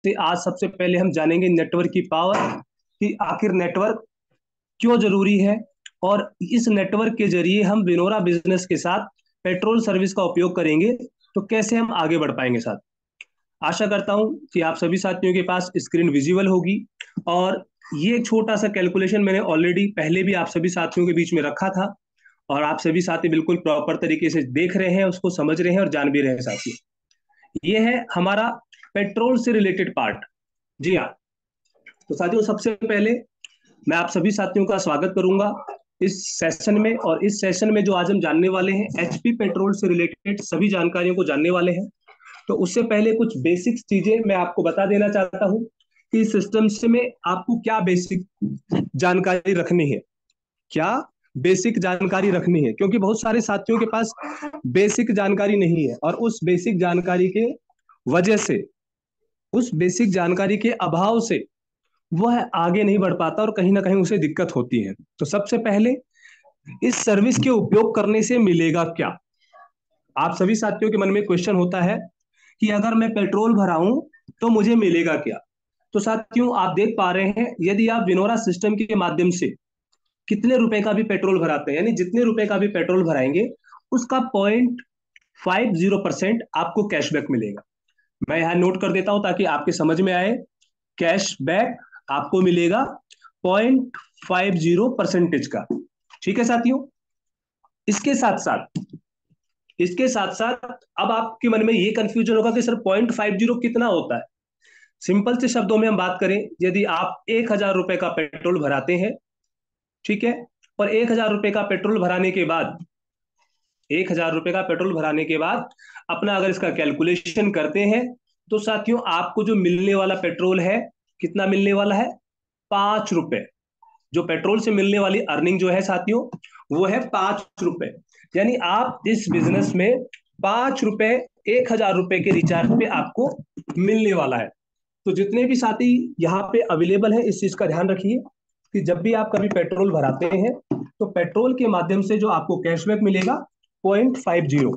से आज सबसे पहले हम जानेंगे नेटवर्क की पावर, कि आखिर नेटवर्क क्यों जरूरी है, और इस नेटवर्क के जरिए हम विनोरा बिजनेस के साथ पेट्रोल सर्विस का उपयोग करेंगे तो कैसे हम आगे बढ़ पाएंगे साथ। आशा करता हूं कि आप सभी साथियों के पास स्क्रीन विजिबल होगी, और ये एक छोटा सा कैलकुलेशन मैंने ऑलरेडी पहले भी आप सभी साथियों के बीच में रखा था, और आप सभी साथी बिल्कुल प्रॉपर तरीके से देख रहे हैं, उसको समझ रहे हैं और जान भी रहे हैं साथियों। ये है हमारा पेट्रोल से रिलेटेड पार्ट। जी हाँ। तो साथियों, सबसे पहले मैं आप सभी साथियों का स्वागत करूंगा इस सेशन में, और इस सेशन में जो आज हम जानने वाले हैं एचपी पेट्रोल से रिलेटेड सभी जानकारियों को जानने वाले हैं। तो उससे पहले कुछ बेसिक चीजें मैं आपको बता देना चाहता हूं कि इस सिस्टम से में आपको क्या बेसिक जानकारी रखनी है, क्या बेसिक जानकारी रखनी है, क्योंकि बहुत सारे साथियों के पास बेसिक जानकारी नहीं है, और उस बेसिक जानकारी के वजह से, उस बेसिक जानकारी के अभाव से वह आगे नहीं बढ़ पाता और कहीं ना कहीं उसे दिक्कत होती है। तो सबसे पहले इस सर्विस के उपयोग करने से मिलेगा क्या। आप सभी साथियों के मन में क्वेश्चन होता है कि अगर मैं पेट्रोल भराऊं तो मुझे मिलेगा क्या। तो साथियों, आप देख पा रहे हैं, यदि आप विनोरा सिस्टम के माध्यम से कितने रुपए का भी पेट्रोल भराते हैं, यानी जितने रुपए का भी पेट्रोल भराएंगे उसका 0.50% आपको कैशबैक मिलेगा। मैं यहां नोट कर देता हूं ताकि आपके समझ में आए। कैशबैक आपको मिलेगा 0.50% का। ठीक है साथियों। इसके साथ साथ इसके साथ साथ अब आपके मन में ये कंफ्यूजन होगा कि सर 0.50 कितना होता है। सिंपल से शब्दों में हम बात करें, यदि आप 1,000 रुपए का पेट्रोल भराते हैं, ठीक है, और 1,000 रुपए का पेट्रोल भराने के बाद 1,000 रुपए का पेट्रोल भराने के बाद अपना अगर इसका कैलकुलेशन करते हैं, तो साथियों आपको जो मिलने वाला पेट्रोल है, कितना मिलने वाला है, 5 रुपए। जो पेट्रोल से मिलने वाली अर्निंग जो है साथियों, वो है 5 रुपए। यानी आप इस बिजनेस में 5 रुपए 1,000 रुपए के रिचार्ज पे आपको मिलने वाला है। तो जितने भी साथी यहाँ पे अवेलेबल है, इस चीज का ध्यान रखिए कि जब भी आप कभी पेट्रोल भराते हैं तो पेट्रोल के माध्यम से जो आपको कैशबैक मिलेगा 0.50।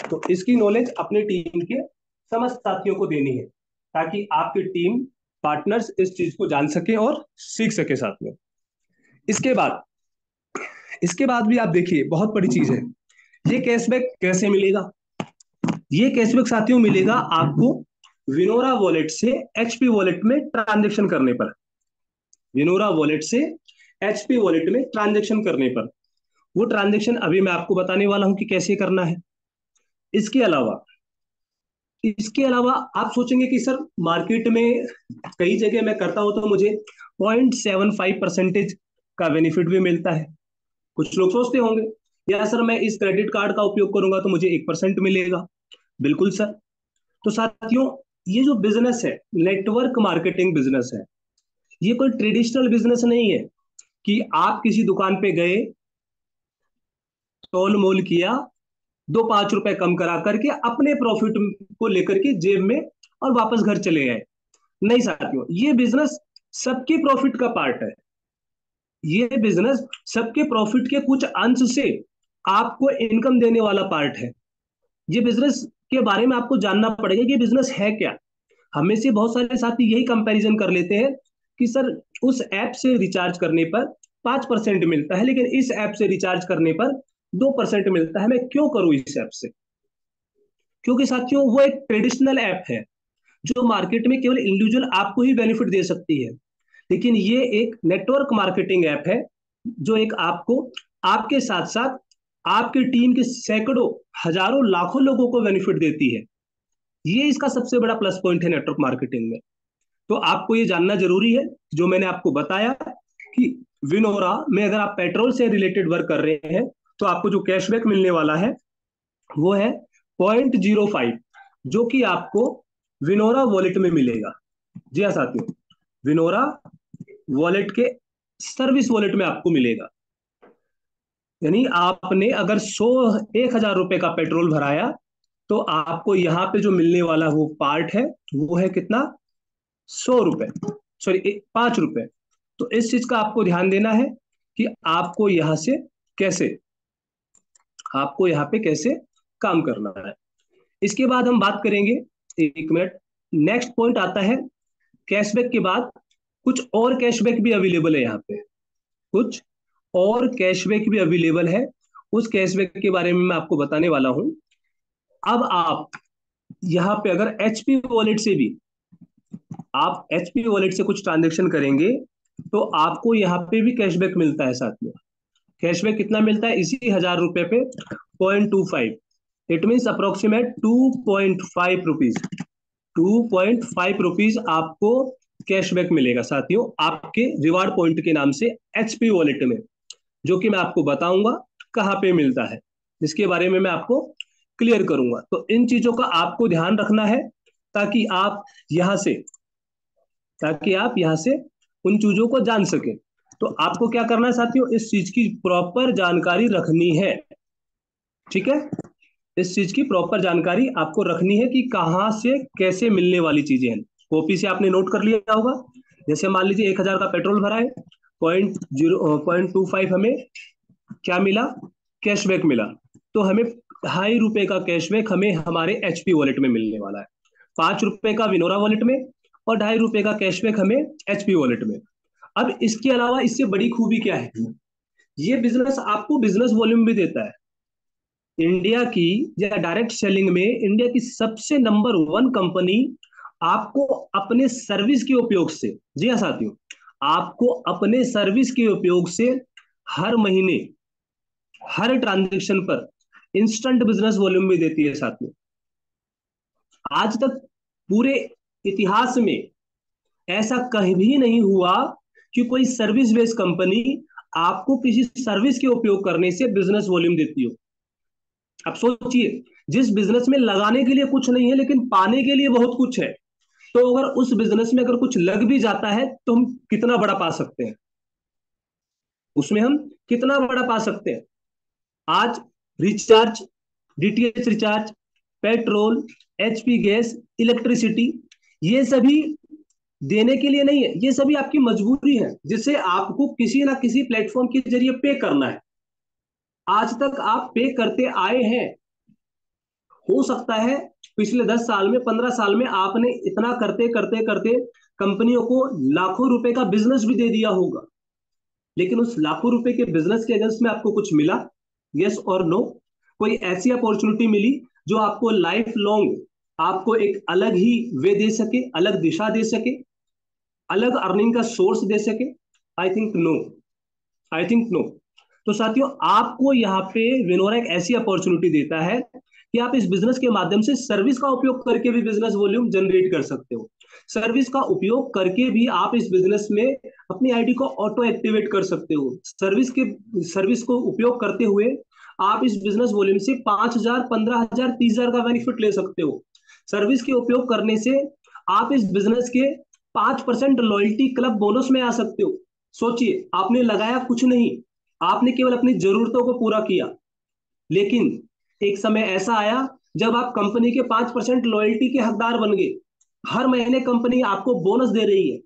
तो इसकी नॉलेज अपनी टीम के समस्त साथियों को देनी है, ताकि आपकी टीम पार्टनर्स इस चीज को जान सके और सीख सके साथ में। इसके बाद इसके बाद भी आप देखिए, बहुत बड़ी चीज है, ये कैशबैक कैसे मिलेगा। ये कैशबैक साथियों मिलेगा आपको विनोरा वॉलेट से एचपी वॉलेट में ट्रांजेक्शन करने पर। विनोरा वॉलेट से एचपी वॉलेट में ट्रांजेक्शन करने पर। वो ट्रांजेक्शन अभी मैं आपको बताने वाला हूं कि कैसे करना है। इसके अलावा इसके अलावा आप सोचेंगे कि सर मार्केट में कई जगह मैं करता हूं तो मुझे 0.75% का बेनिफिट भी मिलता है। कुछ लोग सोचते होंगे, या सर मैं इस क्रेडिट कार्ड का उपयोग करूंगा तो मुझे 1% मिलेगा। बिल्कुल सर। तो साथियों, ये जो बिजनेस है, नेटवर्क मार्केटिंग बिजनेस है, ये कोई ट्रेडिशनल बिजनेस नहीं है कि आप किसी दुकान पे गए, तोल मोल किया, 2-5 रुपए कम करा करके अपने प्रॉफिट को लेकर के जेब में और वापस घर चले आए। नहीं साथियों, ये बिजनेस सबके प्रॉफिट का पार्ट है। ये बिजनेस सबके प्रॉफिट के कुछ अंश से आपको इनकम देने वाला पार्ट है। ये बिजनेस के बारे में आपको जानना पड़ेगा कि बिजनेस है क्या। हमें से बहुत सारे साथी यही कंपैरिजन कर लेते हैं कि सर उस ऐप से रिचार्ज करने पर 5% मिलता है, लेकिन इस ऐप से रिचार्ज करने पर 2% मिलता है, मैं क्यों करूं इस ऐप से। क्योंकि साथियों वो एक ट्रेडिशनल ऐप है जो मार्केट में केवल इंडिविजुअल आपको ही बेनिफिट दे सकती है, लेकिन ये एक नेटवर्क मार्केटिंग ऐप है जो एक आपको, आपके साथ साथ आपकी टीम के सैकड़ों, हजारों, लाखों लोगों को बेनिफिट देती है। ये इसका सबसे बड़ा प्लस पॉइंट है नेटवर्क मार्केटिंग में। तो आपको ये जानना जरूरी है, जो मैंने आपको बताया कि विनोरा में अगर आप पेट्रोल से रिलेटेड वर्क कर रहे हैं तो आपको जो कैशबैक मिलने वाला है वो है 0.05, जो कि आपको विनोरा वॉलेट में मिलेगा। जी हाँ साथियों, विनोरा वॉलेट के सर्विस वॉलेट में आपको मिलेगा। यानी आपने अगर 1,000 रुपए का पेट्रोल भराया तो आपको यहाँ पे जो मिलने वाला वो पार्ट है, वो है कितना, 100 रुपए, सॉरी 5 रुपए। तो इस चीज का आपको ध्यान देना है कि आपको यहाँ पे कैसे काम करना है। इसके बाद हम बात करेंगे, 1 मिनट, नेक्स्ट पॉइंट आता है कैशबैक के बाद कुछ और कैशबैक भी अवेलेबल है यहाँ पे, कुछ और कैशबैक भी अवेलेबल है। उस कैशबैक के बारे में मैं आपको बताने वाला हूं। अब आप यहाँ पे अगर एचपी वॉलेट से भी, आप एचपी वॉलेट से कुछ ट्रांजेक्शन करेंगे तो आपको यहाँ पे भी कैशबैक मिलता है साथ में। कैशबैक कितना मिलता है? इसी 1,000 रुपए पे 0.25, it mean approximate 2.5 rupees, 2.5 rupees आपको कैशबैक मिलेगा साथियों, आपके रिवार्ड पॉइंट के नाम से एचपी वॉलेट में, जो कि मैं आपको बताऊंगा कहाँ पे मिलता है, जिसके बारे में मैं आपको क्लियर करूंगा। तो इन चीजों का आपको ध्यान रखना है ताकि आप यहां से ताकि आप यहां से उन चीजों को जान सके। तो आपको क्या करना है साथियों, इस चीज की प्रॉपर जानकारी रखनी है, ठीक है? इस चीज की प्रॉपर जानकारी आपको रखनी है कि कहाँ से कैसे मिलने वाली चीजें हैं। कॉपी से आपने नोट कर लिया होगा। जैसे मान लीजिए 1,000 का पेट्रोल भरा है, 0.25 हमें क्या मिला? कैशबैक मिला। तो हमें 2.5 रुपए का कैशबैक हमें हमारे एचपी वॉलेट में मिलने वाला है, 5 रुपए का विनोरा वॉलेट में, और 2.5 रुपए का कैशबैक हमें एचपी वॉलेट में। अब इसके अलावा इससे बड़ी खूबी क्या है, ये बिजनेस आपको बिजनेस वॉल्यूम भी देता है। इंडिया की या डायरेक्ट सेलिंग में इंडिया की सबसे नंबर 1 कंपनी आपको अपने सर्विस के उपयोग से, जी हाँ साथियों, आपको अपने सर्विस के उपयोग से हर महीने हर ट्रांजेक्शन पर इंस्टेंट बिजनेस वॉल्यूम भी देती है साथियों। आज तक पूरे इतिहास में ऐसा कहीं भी नहीं हुआ कि कोई सर्विस बेस्ड कंपनी आपको किसी सर्विस के उपयोग करने से बिजनेस वॉल्यूम देती हो। अब सोचिए, जिस बिजनेस में लगाने के लिए कुछ नहीं है लेकिन पाने के लिए बहुत कुछ है, तो अगर उस बिजनेस में अगर कुछ लग भी जाता है तो हम कितना बड़ा पा सकते हैं, उसमें हम कितना बड़ा पा सकते हैं। आज recharge, DTH recharge, petrol, HP gas, electricity, ये सभी देने के लिए नहीं है, ये सभी आपकी मजबूरी है जिसे आपको किसी ना किसी प्लेटफॉर्म के जरिए पे करना है। आज तक आप पे करते आए हैं। हो सकता है पिछले 10 साल में, 15 साल में आपने इतना करते करते करते कंपनियों को लाखों रुपए का बिजनेस भी दे दिया होगा, लेकिन उस लाखों रुपए के बिजनेस के अगेंस्ट में आपको कुछ मिला? यस और नो? कोई ऐसी अपॉर्चुनिटी मिली जो आपको लाइफ लॉन्ग आपको एक अलग ही वे दे सके, अलग दिशा दे सके, अलग अर्निंग का सोर्स दे सके? I think no, I think no. तो साथियों, आपको यहाँ पे विनोरा एक ऐसी अपॉर्चुनिटी देता है कि आप इस बिजनेस के माध्यम से सर्विस का उपयोग करके भी बिजनेस वॉल्यूम जनरेट कर सकते हो। सर्विस का उपयोग करके भी आप इस बिजनेस में अपनी आईडी को ऑटो एक्टिवेट कर सकते हो। सर्विस को उपयोग करते हुए आप इस बिजनेस वॉल्यूम से 5,000, 15,000, 30,000 का बेनिफिट ले सकते हो। सर्विस के उपयोग करने से आप इस बिजनेस के 5% लॉयल्टी क्लब बोनस में आ सकते हो। सोचिए, आपने लगाया कुछ नहीं, आपने केवल अपनी जरूरतों को पूरा किया, लेकिन एक समय ऐसा आया जब आप कंपनी के 5% लॉयल्टी के हकदार बन गए। हर महीने कंपनी आपको बोनस दे रही है,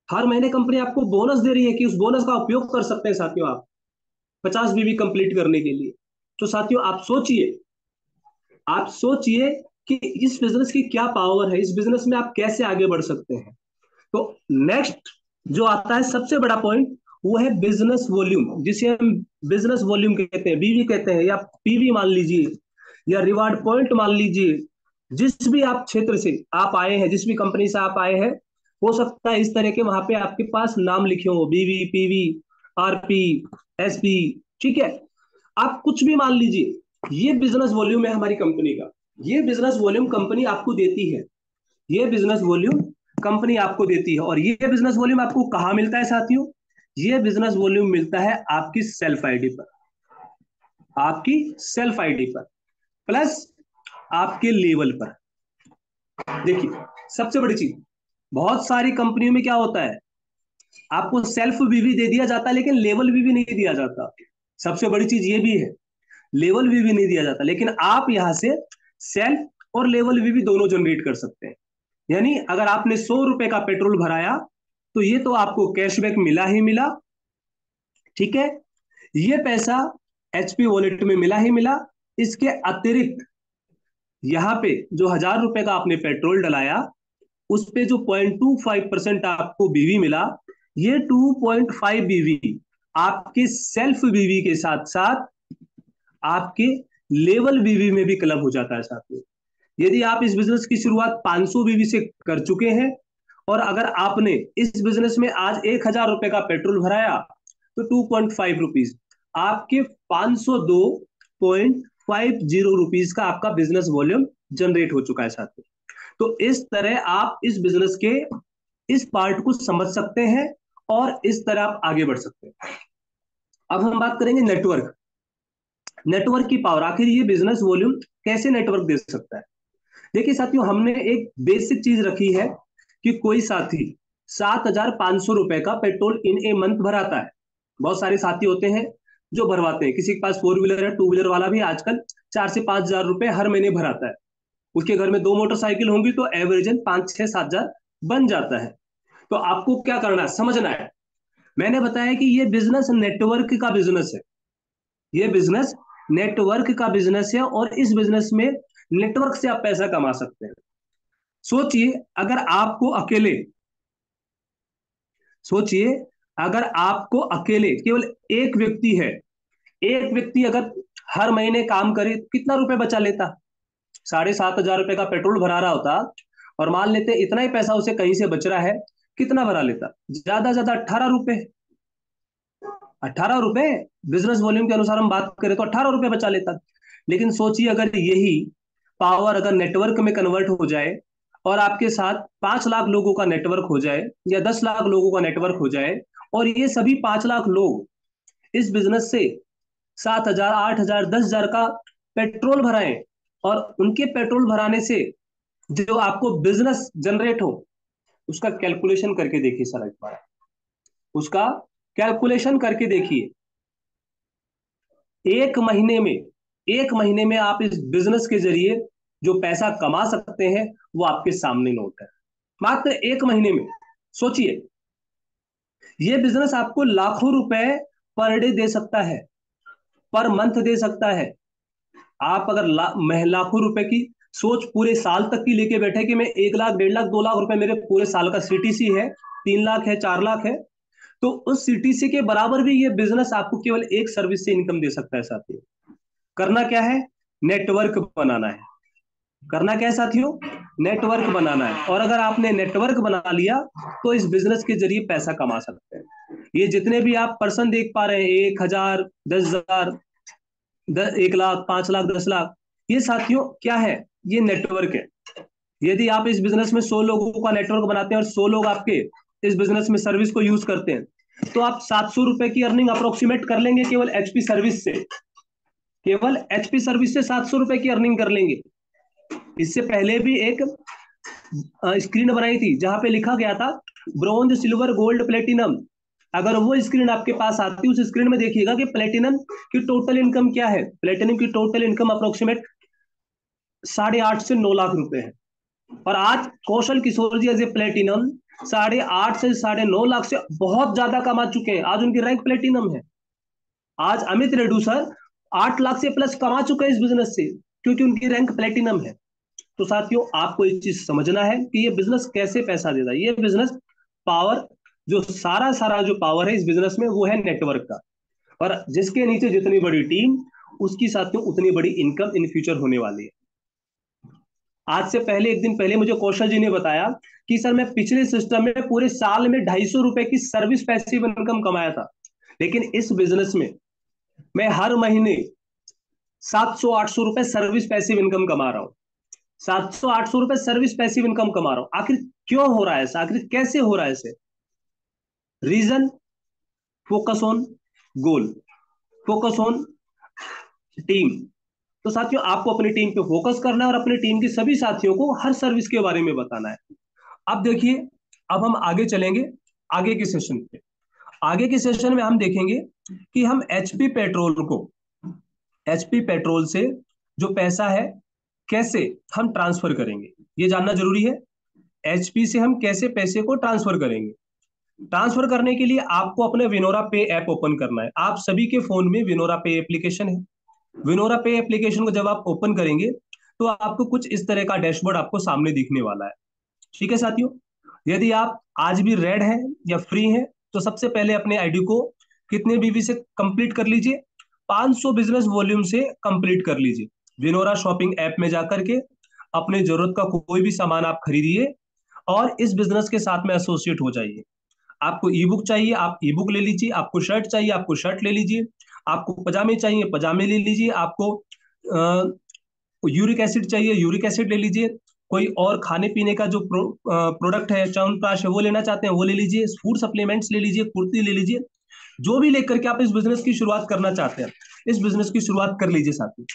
हर महीने कंपनी आपको बोनस दे रही है कि उस बोनस का उपयोग कर सकते हैं साथियों आप 50 बीवी कंप्लीट करने के लिए। तो साथियों, आप सोचिए कि इस बिजनेस की क्या पावर है, इस बिजनेस में आप कैसे आगे बढ़ सकते हैं। तो नेक्स्ट जो आता है सबसे बड़ा पॉइंट, वो है बिजनेस वॉल्यूम, जिसे हम बिजनेस वॉल्यूम कहते हैं, बीवी कहते हैं, या पीवी मान लीजिए, या रिवार्ड पॉइंट मान लीजिए। जिस भी आप क्षेत्र से आप आए हैं, जिस भी कंपनी से आप आए हैं, हो सकता है इस तरह के वहां पे आपके पास नाम लिखे हो, बीवी, पीवी, आरपी, एसपी, ठीक है? आप कुछ भी मान लीजिए, ये बिजनेस वॉल्यूम है हमारी कंपनी का। ये बिजनेस वॉल्यूम कंपनी आपको देती है, ये बिजनेस वॉल्यूम कंपनी आपको देती है। और ये बिजनेस वॉल्यूम आपको कहां मिलता है साथियों? ये बिजनेस वॉल्यूम मिलता है आपकी सेल्फ आईडी पर, आपकी सेल्फ आईडी पर, प्लस आपके लेवल पर। देखिए, सबसे बड़ी चीज, बहुत सारी कंपनियों में क्या होता है, आपको सेल्फ वीवी दे दिया जाता है लेकिन लेवल वीवी नहीं दिया जाता। सबसे बड़ी चीज ये भी है, लेवल वीवी नहीं दिया जाता, लेकिन आप यहां से सेल्फ और लेवल वीवी दोनों जनरेट कर सकते हैं। यानी अगर आपने 100 रुपए का पेट्रोल भराया तो ये तो आपको कैशबैक मिला ही मिला, ठीक है? ये पैसा एचपी वॉलेट में मिला ही मिला। इसके अतिरिक्त यहां पे जो 1,000 रुपए का आपने पेट्रोल डलाया, उस पे जो 0.25% आपको बीवी मिला, ये 2.5 बीवी आपके सेल्फ बीवी के साथ साथ आपके लेवल बीवी में भी क्लब हो जाता है साथ में। यदि आप इस बिजनेस की शुरुआत 500 बीवी से कर चुके हैं और अगर आपने इस बिजनेस में आज 1,000 रुपए का पेट्रोल भराया तो 2.5 रुपीज आपके 502.50 रुपीज का आपका बिजनेस वॉल्यूम जनरेट हो चुका है साथ में। तो इस तरह आप इस बिजनेस के इस पार्ट को समझ सकते हैं और इस तरह आप आगे बढ़ सकते हैं। अब हम बात करेंगे नेटवर्क। नेटवर्क की पावर, आखिर ये बिजनेस वॉल्यूम कैसे नेटवर्क दे सकता है। देखिए साथियों, हमने एक बेसिक चीज रखी है कि कोई साथी 7,500 रुपए का पेट्रोल इन ए मंथ भराता है। बहुत सारे साथी होते हैं जो भरवाते हैं, किसी के पास 4 व्हीलर है, 2 व्हीलर वाला भी आजकल 4 से 5 हजार रुपए हर महीने भराता है। उसके घर में 2 मोटरसाइकिल होंगी तो एवरेजन 5, 6, 7 हजार बन जाता है। तो आपको क्या करना है, समझना है। मैंने बताया कि ये बिजनेस नेटवर्क का बिजनेस है, ये बिजनेस नेटवर्क का बिजनेस है और इस बिजनेस में नेटवर्क से आप पैसा कमा सकते हैं। सोचिए अगर आपको अकेले सोचिए अगर आपको अकेले केवल एक व्यक्ति है, एक व्यक्ति अगर हर महीने काम करे कितना रुपए बचा लेता। 7,500 रुपए का पेट्रोल भरा रहा होता और मान लेते इतना ही पैसा उसे कहीं से बच रहा है, कितना भरा लेता, ज्यादा ज्यादा 18 रुपए। 18 रुपए बिजनेस वॉल्यूम के अनुसार हम बात करें तो 18 रुपए बचा लेता। लेकिन सोचिए अगर यही पावर अगर नेटवर्क में कन्वर्ट हो जाए और आपके साथ 5 लाख लोगों का नेटवर्क हो जाए या 10 लाख लोगों का नेटवर्क हो जाए और ये सभी 5 लाख लोग इस बिजनेस से 7,000, 8,000, 10,000 का पेट्रोल भराएं और उनके पेट्रोल भराने से जो आपको बिजनेस जनरेट हो, उसका कैलकुलेशन करके देखिए सर एक बार, उसका कैलकुलेशन करके देखिए। एक महीने में आप इस बिजनेस के जरिए जो पैसा कमा सकते हैं वो आपके सामने नोट है। मात्र एक महीने में सोचिए, ये बिजनेस आपको लाखों रुपए पर डे दे सकता है, पर मंथ दे सकता है। आप अगर लाखों रुपए की सोच पूरे साल तक की लेके बैठे कि मैं 1 लाख, 1.5 लाख, 2 लाख रुपए मेरे पूरे साल का सीटीसी है, 3 लाख है, 4 लाख है, तो उस सीटीसी के बराबर भी ये बिजनेस आपको केवल एक सर्विस से इनकम दे सकता है साथियों। करना क्या है, नेटवर्क बनाना है। करना क्या है साथियों, नेटवर्क बनाना है। और अगर आपने नेटवर्क बना लिया तो इस बिजनेस के जरिए पैसा कमा सकते हैं। ये जितने भी आप पर्सन देख पा रहे हैं, 1,000, 10,000, 1 लाख, 5 लाख, 10 लाख, ये साथियों क्या है, ये नेटवर्क है। यदि आप इस बिजनेस में 100 लोगों का नेटवर्क बनाते हैं और 100 लोग आपके इस बिजनेस में सर्विस को यूज करते हैं तो आप 700 रुपए की अर्निंग अप्रोक्सीमेट कर लेंगे केवल एचपी सर्विस से। केवल एचपी सर्विस से 700 रुपए की अर्निंग कर लेंगे। इससे पहले भी एक स्क्रीन बनाई थी जहां पे लिखा गया था ब्रॉन्ज, सिल्वर, गोल्ड, प्लेटिनम। अगर वो स्क्रीन आपके पास आती, उस स्क्रीन में देखिएगा कि प्लेटिनम की टोटल इनकम क्या है। प्लेटिनम की टोटल इनकम अप्रोक्सीमेट 8.5 से 9 लाख रुपए है। और आज कौशल किशोर जी एज ए प्लेटिनम 8.5 से 9.5 लाख से बहुत ज्यादा कमा चुके हैं। आज उनकी रैंक प्लेटिनम है। आज अमित रेड्डू सर 8 लाख से प्लस कमा चुके हैं इस बिजनेस से, क्योंकि उनकी रैंक प्लेटिनम है। तो साथियों आपको एक चीज समझना है कि ये बिजनेस कैसे पैसा देता है। ये बिजनेस पावर, जो सारा सारा जो पावर है इस बिजनेस में वो है नेटवर्क का। और जिसके नीचे जितनी बड़ी टीम, उसकी साथियों उतनी बड़ी इनकम इन फ्यूचर होने वाली है। आज से पहले, एक दिन पहले मुझे कौशल जी ने बताया कि सर मैं पिछले सिस्टम में पूरे साल में 250 रुपए की सर्विस पैसिव इनकम कमाया था, लेकिन इस बिजनेस में मैं हर महीने 700-800 रुपए सर्विस पैसिव इनकम कमा रहा हूं। 700-800 रुपए सर्विस पैसिव इनकम कमा रहा हूं। आखिर क्यों हो रहा है ऐसा, आखिर कैसे हो रहा है ऐसे? Reason, focus on goal, focus on team. तो साथियों आपको अपनी टीम पे फोकस करना है और अपनी टीम के सभी साथियों को हर सर्विस के बारे में बताना है। अब देखिए, अब हम आगे चलेंगे आगे के सेशन पे। आगे के सेशन में हम देखेंगे कि हम एचपी पेट्रोल से जो पैसा है कैसे हम ट्रांसफर करेंगे, ये जानना जरूरी है। एचपी से हम कैसे पैसे को ट्रांसफर करेंगे। ट्रांसफर करने के लिए आपको अपने विनोरा पे ऐप ओपन करना है। आप सभी के फोन में विनोरा पे एप्लीकेशन है। विनोरा पे एप्लीकेशन को जब आप ओपन करेंगे तो आपको कुछ इस तरह का डैशबोर्ड आपको सामने दिखने वाला है। ठीक है साथियों, यदि आप आज भी रेड हैं या फ्री हैं तो सबसे पहले अपने आईडी को कितने बीवी से कंप्लीट कर लीजिए, 500 बिजनेस वॉल्यूम से कंप्लीट कर लीजिए। विनोरा शॉपिंग ऐप में जाकर के अपने जरूरत का कोई भी सामान आप खरीदिए और इस बिजनेस के साथ में एसोसिएट हो जाइए। आपको ई बुक चाहिए, आप ई बुक ले लीजिए, आपको शर्ट चाहिए, आपको शर्ट ले लीजिए, आपको पजामे चाहिए, पजामे ले लीजिए, आपको यूरिक एसिड चाहिए, यूरिक एसिड ले लीजिए, कोई और खाने पीने का जो प्रोडक्ट है, च्यवनप्राश है, वो लेना चाहते हैं वो ले लीजिए, फूड सप्लीमेंट्स ले लीजिए, कुर्ती ले लीजिए, जो भी लेकर के आप इस बिजनेस की शुरुआत करना चाहते हैं, इस बिजनेस की शुरुआत कर लीजिए साथी,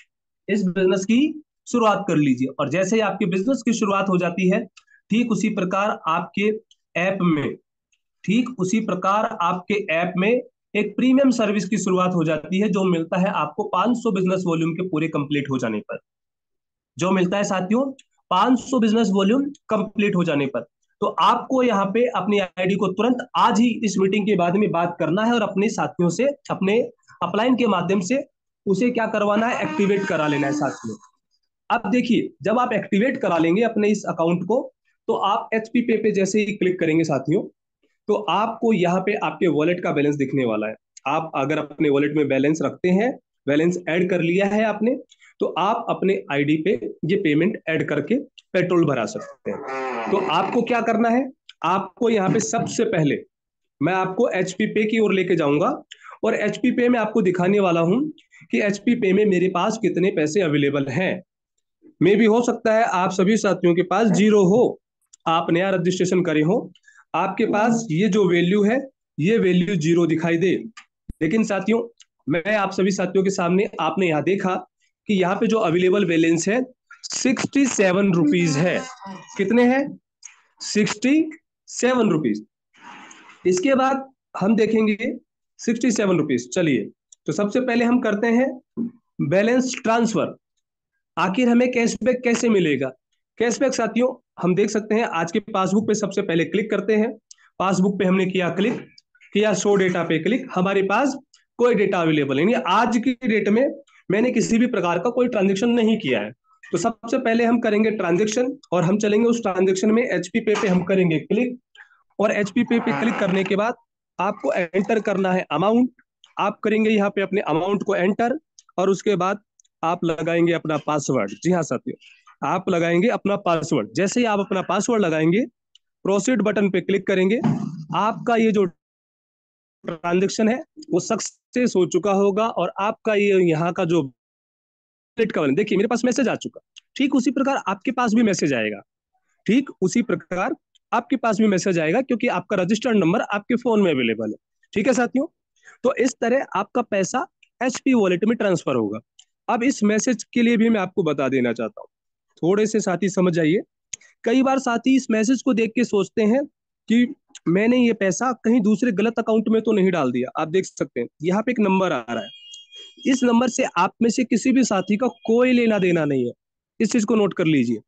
इस बिजनेस की शुरुआत कर लीजिए। और जैसे ही आपके बिजनेस की शुरुआत हो जाती है, ठीक उसी प्रकार आपके ऐप में ठीक उसी प्रकार आपके ऐप में एक प्रीमियम सर्विस की शुरुआत हो जाती है, जो मिलता है आपको 500 बिजनेस वॉल्यूम के पूरे कंप्लीट हो जाने पर। जो मिलता है साथियों 500 बिजनेस वॉल्यूम कंप्लीट हो जाने पर। तो आपको यहाँ पे अपनी आईडी को तुरंत आज ही इस मीटिंग के बाद में बात करना है और अपने साथियों से, अपने अपलाइन के माध्यम से उसे क्या करवाना है, एक्टिवेट करा लेना है साथियों। अब देखिए, जब आप एक्टिवेट करा लेंगे अपने इस अकाउंट को, तो आप एचपी पे जैसे ही क्लिक करेंगे साथियों, तो आपको यहाँ पे आपके वॉलेट का बैलेंस दिखने वाला है। आप अगर अपने वॉलेट में बैलेंस रखते हैं, बैलेंस ऐड कर लिया है आपने, तो आप अपने आईडी पे ये पेमेंट ऐड करके पेट्रोल भरा सकते हैं। तो आपको क्या करना है, आपको यहाँ पे सबसे पहले मैं आपको एचपी पे की ओर लेके जाऊंगा और एचपी पे में आपको दिखाने वाला हूं कि एचपी पे में मेरे पास कितने पैसे अवेलेबल हैं। मे भी हो सकता है आप सभी साथियों के पास जीरो हो, आप नया रजिस्ट्रेशन करे हो, आपके पास ये जो वैल्यू है ये वैल्यू जीरो दिखाई दे। लेकिन साथियों, मैं आप सभी साथियों के सामने, आपने यहाँ देखा कि यहाँ पे जो अवेलेबल बैलेंस है 67 रुपीज है। कितने हैं? 67 रुपीज। इसके बाद हम देखेंगे 67 रुपीज। चलिए, तो सबसे पहले हम करते हैं बैलेंस ट्रांसफर। आखिर हमें कैशबैक कैसे मिलेगा? कैशबैक साथियों, हम देख सकते हैं आज के पासबुक पे सबसे पहले क्लिक करते हैं। पासबुक पे हमने किया क्लिक, किया शो डेटा पे क्लिक, हमारे पास कोई डेटा अवेलेबल नहीं है। आज की डेट में मैंने किसी भी प्रकार का कोई ट्रांजेक्शन नहीं किया है। तो सबसे पहले हम करेंगे ट्रांजेक्शन और हम चलेंगे उस ट्रांजेक्शन में एचपी पे हम करेंगे क्लिक और एचपी पे क्लिक करने के बाद आपको एंटर करना है अमाउंट। आप करेंगे यहाँ पे अपने अमाउंट को एंटर और उसके बाद आप लगाएंगे अपना पासवर्ड। जी हाँ साथियों, आप लगाएंगे अपना पासवर्ड। जैसे ही आप अपना पासवर्ड लगाएंगे, प्रोसीड बटन पे क्लिक करेंगे, आपका ये जो ट्रांजेक्शन है वो सक्सेस हो चुका होगा और आपका ये यहाँ का जो देखिए मेरे पास मैसेज आ चुका। ठीक उसी प्रकार आपके पास भी मैसेज आएगा, ठीक उसी प्रकार आपके पास भी मैसेज आएगा, क्योंकि आपका रजिस्टर्ड नंबर आपके फोन में अवेलेबल है। ठीक है साथियों, तो इस तरह आपका पैसा एचपी वॉलेट में ट्रांसफर होगा। अब इस मैसेज के लिए भी मैं आपको बता देना चाहता हूँ, थोड़े से साथी समझ जाइए। कई बार साथी इस मैसेज को देख के सोचते हैं कि मैंने ये पैसा कहीं दूसरे गलत अकाउंट में तो नहीं डाल दिया। आप देख सकते हैं यहाँ पे एक नंबर आ रहा है, इस नंबर से आप में से किसी भी साथी का कोई लेना देना नहीं है। इस चीज को नोट कर लीजिए।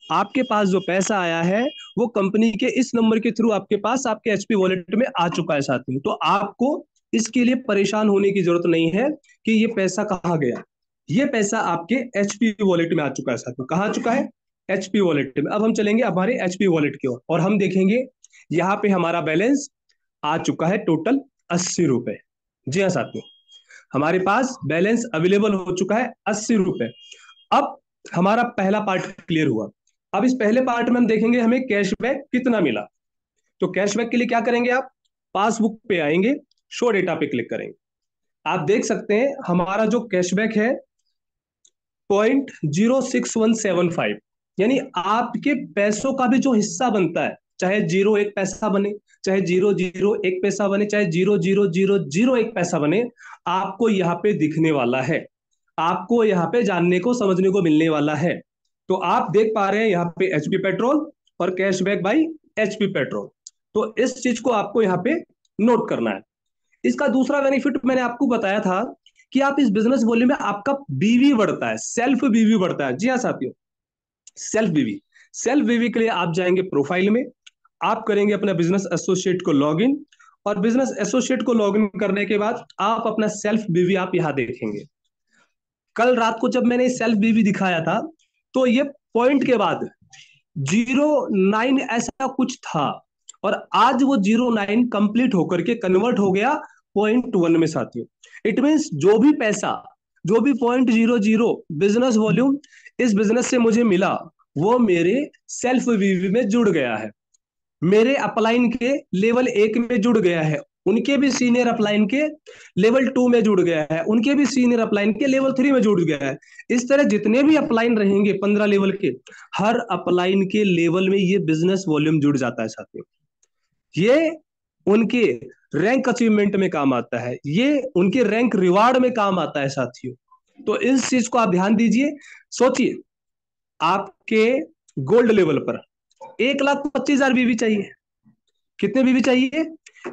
आपके पास जो पैसा आया है वो कंपनी के इस नंबर के थ्रू आपके पास आपके एचपी वॉलेट में आ चुका है साथियों। तो आपको इसके लिए परेशान होने की जरूरत नहीं है कि ये पैसा कहाँ गया। ये पैसा आपके एचपी वॉलेट में आ चुका है साथियों। कहाँ आ चुका है? एचपी वॉलेट में। अब हम चलेंगे हमारे एचपी वॉलेट की ओर और हम देखेंगे यहाँ पे हमारा बैलेंस आ चुका है टोटल 80 रुपए। जी हाँ साथियों, हमारे पास बैलेंस अवेलेबल हो चुका है 80 रुपए। अब हमारा पहला पार्ट क्लियर हुआ। अब इस पहले पार्ट में हम देखेंगे हमें कैशबैक कितना मिला। तो कैशबैक के लिए क्या करेंगे, आप पासबुक पे आएंगे, शो डेटा पे क्लिक करेंगे। आप देख सकते हैं हमारा जो कैशबैक है 0.06175, यानी आपके पैसों का भी जो हिस्सा बनता है, चाहे 0 1 पैसा बने, चाहे 0 0 1 पैसा बने, चाहे 0 0 0 0 1 पैसा बने, आपको यहाँ पे दिखने वाला है, आपको यहाँ पे जानने को समझने को मिलने वाला है। तो आप देख पा रहे हैं यहाँ पे एचपी पेट्रोल और कैशबैक बाई एचपी पेट्रोल। तो इस चीज को आपको यहाँ पे नोट करना है। इसका दूसरा बेनिफिट मैंने आपको बताया था कि आप इस बिजनेस वॉल्यूम में आपका बीवी बढ़ता है, सेल्फ बीवी बढ़ता है। जी हाँ साथियों, सेल्फ बीवी। सेल्फ बीवी के लिए आप जाएंगे प्रोफाइल में, आप करेंगे अपना बिजनेस एसोसिएट को लॉगिन और बिजनेस एसोसिएट को लॉगिन करने के बाद आप अपना सेल्फ बीवी आप यहां देखेंगे। कल रात को जब मैंने सेल्फ बीवी दिखाया था तो ये पॉइंट के बाद 09 ऐसा कुछ था, और आज वो 09 कंप्लीट होकर के कन्वर्ट हो गया 0.1 में साथियों। इट मीन्स जो भी पैसा, जो भी 0.00 बिजनेस वॉल्यूम इस बिजनेस से मुझे मिला, वो मेरे सेल्फ वीवी में जुड़ गया है, मेरे अपलाइन के लेवल 1 में जुड़ गया है, उनके भी सीनियर अपलाइन के लेवल 2 में जुड़ गया है, उनके भी सीनियर अपलाइन के लेवल 3 में जुड़ गया है। इस तरह जितने भी अपलाइन रहेंगे 15 लेवल के, हर अपलाइन के लेवल में ये बिजनेस वॉल्यूम जुड़ जाता है साथियों। ये उनके रैंक अचीवमेंट में काम आता है, ये उनके रैंक रिवार्ड में काम आता है साथियों। तो इस चीज को आप ध्यान दीजिए। सोचिए, आपके गोल्ड लेवल पर 1,25,000 बीवी चाहिए। कितने बीवी चाहिए?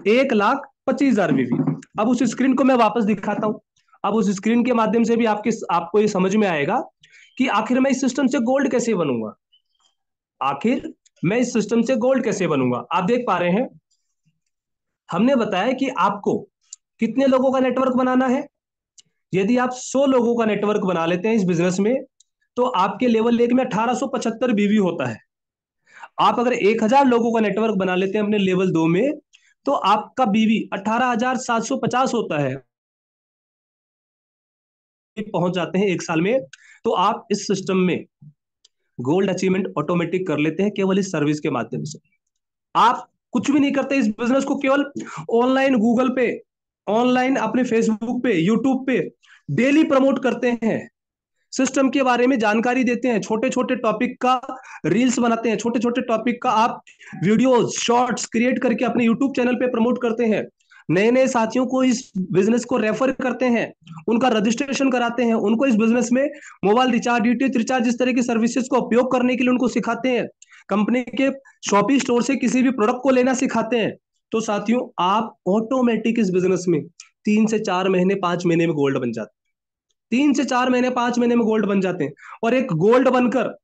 1,25,000 बीवी। अब उस स्क्रीन को मैं वापस दिखाता हूं। अब उस स्क्रीन के माध्यम से भी आपको ये समझ में आएगा कि आखिर मैं इस सिस्टम से गोल्ड कैसे बनूंगा। आखिर मैं इस सिस्टम से गोल्ड कैसे बनूंगा। आप देख पा रहे हैं, हमने बताया कि आपको कितने लोगों का नेटवर्क बनाना है। यदि आप 100 लोगों का नेटवर्क बना लेते हैं इस बिजनेस में, तो आपके लेवल 1 में 1875 बीवी होता है। आप अगर 1,000 लोगों का नेटवर्क बना लेते हैं अपने लेवल 2 में, तो आपका बीवी 18,750 होता है, पहुंच जाते हैं 1 साल में। तो आप इस सिस्टम में गोल्ड अचीवमेंट ऑटोमेटिक कर लेते हैं केवल इस सर्विस के माध्यम से। आप कुछ भी नहीं करते, इस बिजनेस को केवल ऑनलाइन गूगल पे, ऑनलाइन अपने फेसबुक पे, यूट्यूब पे डेली प्रमोट करते हैं, सिस्टम के बारे में जानकारी देते हैं, छोटे छोटे टॉपिक का रील्स बनाते हैं, छोटे छोटे टॉपिक का आप वीडियोस शॉर्ट्स क्रिएट करके अपने यूट्यूब चैनल पे प्रमोट करते हैं, नए नए साथियों को इस बिजनेस को रेफर करते हैं, उनका रजिस्ट्रेशन कराते हैं, उनको इस बिजनेस में मोबाइल रिचार्ज, डीटीएच रिचार्ज, इस तरह की सर्विसेज को उपयोग करने के लिए उनको सिखाते हैं, कंपनी के शॉपिंग स्टोर से किसी भी प्रोडक्ट को लेना सिखाते हैं। तो साथियों, आप ऑटोमेटिक इस बिजनेस में 3 से 4 महीने 5 महीने में गोल्ड बन जाते हैं। 3 से 4 महीने 5 महीने में गोल्ड बन जाते हैं। और एक गोल्ड बनकर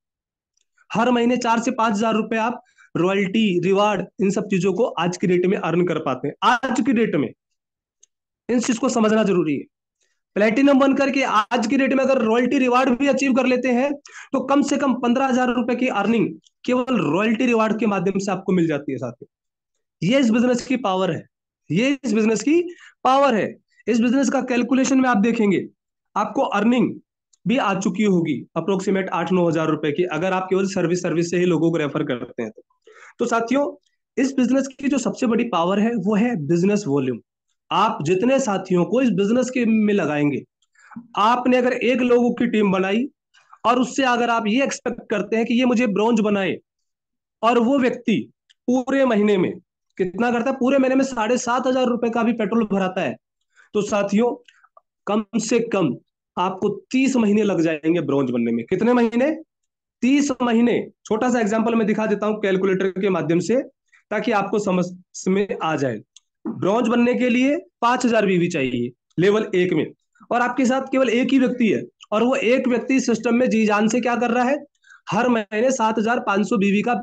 हर महीने 4 से 5 हजार रुपए आप रॉयल्टी, रिवार्ड, इन सब चीजों को आज की डेट में अर्न कर पाते हैं। आज की डेट में इन चीज को समझना जरूरी है। प्लेटिनम बनकर के आज की डेट में अगर रॉयल्टी रिवार्ड भी अचीव कर लेते हैं, तो कम से कम 15,000 रुपए की अर्निंग केवल रॉयल्टी रिवार्ड के माध्यम से आपको मिल जाती है साथियों। ये इस बिजनेस की पावर है, ये इस बिजनेस की पावर है। इस बिजनेस का कैलकुलेशन में आप देखेंगे, आपको अर्निंग भी आ चुकी होगी अप्रोक्सीमेट 8-9 हजार रुपए की, अगर आप केवल सर्विस सर्विस से ही लोगों को रेफर करते हैं तो साथियों, इस बिजनेस की जो सबसे बड़ी पावर है वो है बिजनेस वॉल्यूम। आप जितने साथियों को इस बिजनेस के में लगाएंगे, आपने अगर एक लोगों की टीम बनाई और उससे अगर आप ये एक्सपेक्ट करते हैं कि ये मुझे ब्रॉन्ज बनाए, और वो व्यक्ति पूरे महीने में कितना करता है, पूरे महीने में 7,500 रुपए का भी पेट्रोल भराता है, तो साथियों कम से कम आपको 30 महीने लग जाएंगे ब्रॉन्ज बनने में। कितने महीने? 30 महीने। छोटा सा एग्जांपल मैं दिखा देता हूं कैलकुलेटर के माध्यम से, ताकि आपको समझ में आ जाए। ब्रॉन्ज बनने के लिए 5,000 बीवी चाहिए लेवल 1 में, और आपके साथ केवल एक ही व्यक्ति है, और वो एक व्यक्ति सिस्टम में जी जान से क्या कर रहा है, हर महीने 7,500 बीवी का,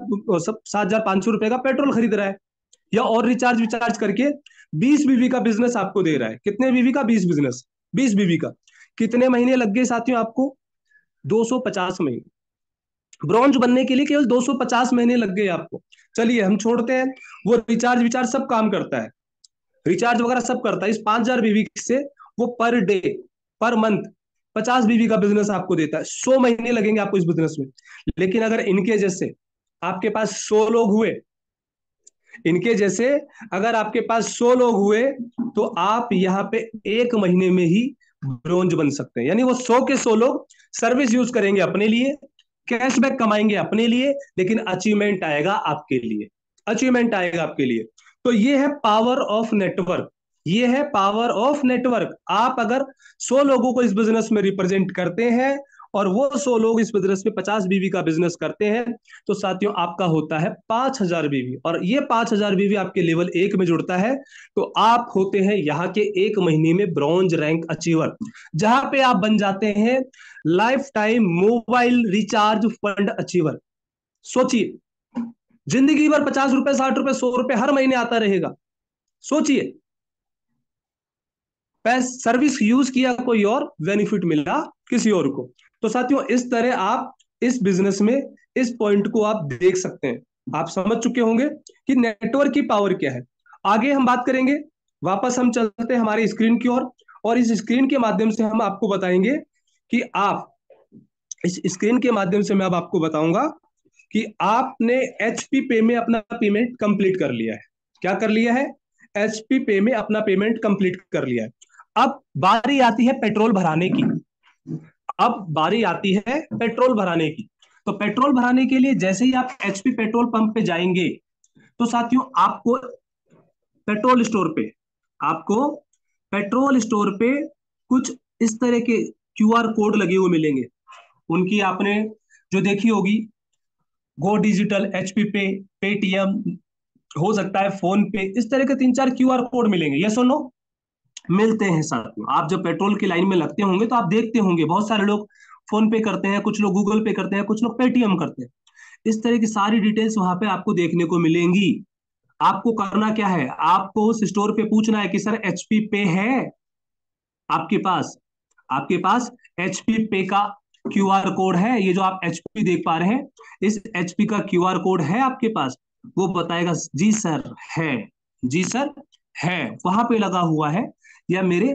7,500 रुपए का पेट्रोल खरीद रहा है, या और रिचार्ज विचार्ज करके 20 बीवी का बिजनेस आपको दे रहा है। कितने बीवी का? 20 बिजनेस, 20 बीवी का। कितने महीने लग गए साथियों आपको? 250 महीने। ब्रॉन्ज बनने के लिए केवल 250 महीने लग गए आपको। चलिए हम छोड़ते हैं, वो रिचार्ज विचार्ज सब काम करता है, रिचार्ज वगैरह सब करता है। इस 5,000 बीवी से वो पर डे, पर मंथ 50 बीवी का बिजनेस आपको देता है। 100 महीने लगेंगे आपको इस बिजनेस में। लेकिन अगर इनके जैसे आपके पास 100 लोग हुए, इनके जैसे अगर आपके पास 100 लोग हुए, तो आप यहाँ पे 1 महीने में ही ब्रोंज बन सकते हैं। यानी वो 100 के 100 लोग सर्विस यूज करेंगे अपने लिए, कैशबैक कमाएंगे अपने लिए, लेकिन अचीवमेंट आएगा आपके लिए, अचीवमेंट आएगा आपके लिए। तो ये है पावर ऑफ नेटवर्क, ये है पावर ऑफ नेटवर्क। आप अगर 100 लोगों को इस बिजनेस में रिप्रेजेंट करते हैं, और वो 100 लोग इस बिजनेस में 50 बीवी का बिजनेस करते हैं, तो साथियों आपका होता है 5,000 बीवी, और ये 5,000 बीवी आपके लेवल 1 में जुड़ता है, तो आप होते हैं यहाँ के 1 महीने में ब्रॉन्ज रैंक अचीवर, जहां पे आप बन जाते हैं life time mobile recharge fund achiever. सोचिए, जिंदगी भर 50 रुपए, 60 रुपए, 100 रुपए हर महीने आता रहेगा। सोचिए, सर्विस यूज किया कोई और, बेनिफिट मिला किसी और को। तो साथियों, इस तरह आप इस बिजनेस में इस पॉइंट को आप देख सकते हैं। आप समझ चुके होंगे कि नेटवर्क की पावर क्या है। आगे हम बात करेंगे। वापस हम चलते हैं हमारी स्क्रीन की ओर, और इस स्क्रीन के माध्यम से हम आपको बताएंगे कि आप इस स्क्रीन के माध्यम से मैं अब आपको बताऊंगा कि आपने एचपी पे में अपना पेमेंट कंप्लीट कर लिया है। क्या कर लिया है? एचपी पे में अपना पेमेंट कंप्लीट कर लिया है। अब बारी आती है पेट्रोल भराने की। अब बारी आती है पेट्रोल भराने की। तो पेट्रोल भराने के लिए जैसे ही आप एचपी पेट्रोल पंप पे जाएंगे, तो साथियों आपको पेट्रोल स्टोर पे आपको पेट्रोल स्टोर पे कुछ इस तरह के क्यूआर कोड लगे हुए मिलेंगे। उनकी आपने जो देखी होगी, गो डिजिटल, एचपी पे, पेटीएम, हो सकता है फोन पे, इस तरह के तीन चार क्यूआर कोड मिलेंगे। यस और नो? मिलते हैं साथियों। आप जब पेट्रोल की लाइन में लगते होंगे तो आप देखते होंगे बहुत सारे लोग फोन पे करते हैं, कुछ लोग गूगल पे करते हैं, कुछ लोग पेटीएम करते हैं। इस तरह की सारी डिटेल्स वहां पे आपको देखने को मिलेंगी। आपको करना क्या है? आपको उस स्टोर पे पूछना है कि सर एचपी पे है आपके पास? आपके पास एचपी पे का क्यूआर कोड है? ये जो आप एचपी देख पा रहे हैं, इस एचपी का क्यूआर कोड है आपके पास? वो बताएगा जी सर है, जी सर है, वहां पे लगा हुआ है या मेरे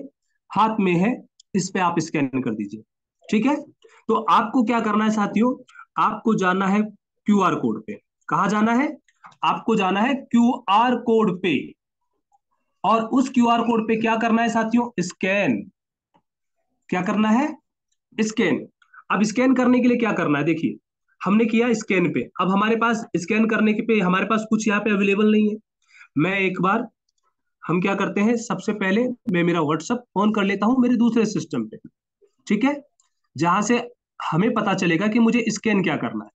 हाथ में है, इस पे आप स्कैन कर दीजिए। ठीक है? तो आपको क्या करना है साथियों? आपको जाना है क्यूआर कोड पे। कहा जाना है? आपको जाना है क्यूआर कोड पे, और उस क्यूआर कोड पे क्या करना है साथियों? स्कैन। क्या करना है? स्कैन। अब स्कैन करने के लिए क्या करना है? देखिए, हमने किया स्कैन पे। अब हमारे पास स्कैन करने के पे हमारे पास कुछ यहाँ पे अवेलेबल नहीं है। मैं एक बार, हम क्या करते हैं, सबसे पहले मैं मेरा व्हाट्सअप ऑन कर लेता हूं मेरे दूसरे सिस्टम पे। ठीक है? जहां से हमें पता चलेगा कि मुझे स्कैन क्या करना है।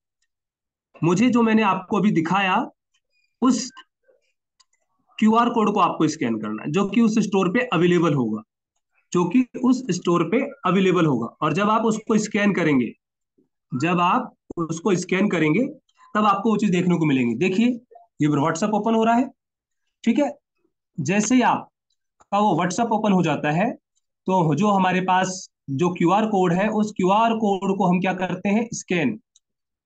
मुझे जो मैंने आपको अभी दिखाया, उस क्यूआर कोड को आपको स्कैन करना है, जो कि उस स्टोर पे अवेलेबल होगा, जो कि उस स्टोर पे अवेलेबल होगा। और जब आप उसको स्कैन करेंगे, जब आप उसको स्कैन करेंगे, तब आपको वो चीज देखने को मिलेंगी। देखिए, ये व्हाट्सएप ओपन हो रहा है। ठीक है? जैसे ही आपका वो व्हाट्सएप ओपन हो जाता है, तो जो हमारे पास जो क्यूआर कोड है, उस क्यूआर कोड को हम क्या करते हैं? स्कैन।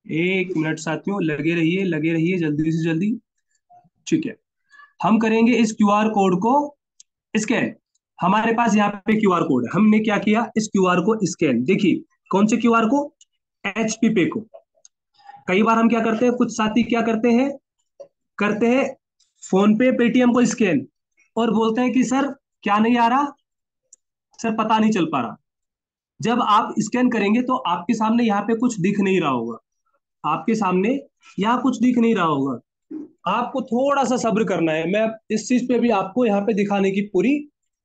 एक मिनट साथियों, लगे रहिए जल्दी से जल्दी। ठीक है, हम करेंगे इस क्यूआर कोड को स्कैन। हमारे पास यहाँ पे क्यूआर कोड है, हमने क्या किया? इस क्यूआर को स्कैन। देखिए, कौन से क्यूआर को? एचपी पे को। कई बार हम क्या करते हैं, कुछ साथी क्या करते हैं फोन पे, पेटीएम को स्कैन, और बोलते हैं कि सर क्या नहीं आ रहा, सर पता नहीं चल पा रहा। जब आप स्कैन करेंगे तो आपके सामने यहाँ पे कुछ दिख नहीं रहा होगा। आपके सामने यहाँ कुछ दिख नहीं रहा होगा। आपको थोड़ा सा सब्र करना है। मैं इस चीज पे भी आपको यहाँ पे दिखाने की पूरी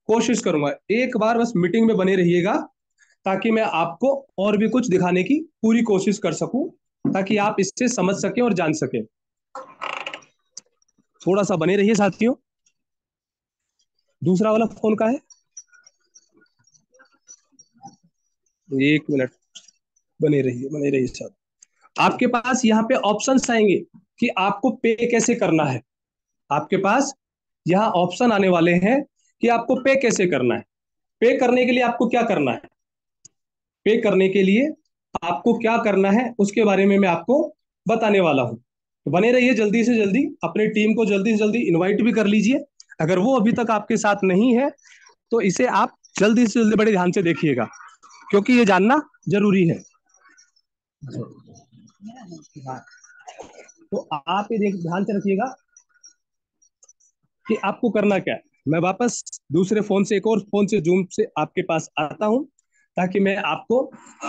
कोशिश करूंगा। एक बार बस मीटिंग में बने रहिएगा, ताकि मैं आपको और भी कुछ दिखाने की पूरी कोशिश कर सकूं, ताकि आप इससे समझ सकें और जान सकें। थोड़ा सा बने रहिए साथियों। दूसरा वाला फोन का है? एक मिनट, बने रहिए साहब। आपके पास यहाँ पे ऑप्शंस आएंगे कि आपको पे कैसे करना है। आपके पास यहाँ ऑप्शन आने वाले हैं कि आपको पे कैसे करना है। पे करने के लिए आपको क्या करना है? पे करने के लिए आपको क्या करना है, उसके बारे में मैं आपको बताने वाला हूं। तो बने रहिए, जल्दी से जल्दी अपने टीम को जल्दी से जल्दी इनवाइट भी कर लीजिए। अगर वो अभी तक आपके साथ नहीं है, तो इसे आप जल्दी से जल्दी बड़े ध्यान से देखिएगा, क्योंकि ये जानना जरूरी है। तो आप ये ध्यान से रखिएगा कि आपको करना क्या है। मैं वापस दूसरे फोन से, एक और फोन से, जूम से आपके पास आता हूं, ताकि मैं आपको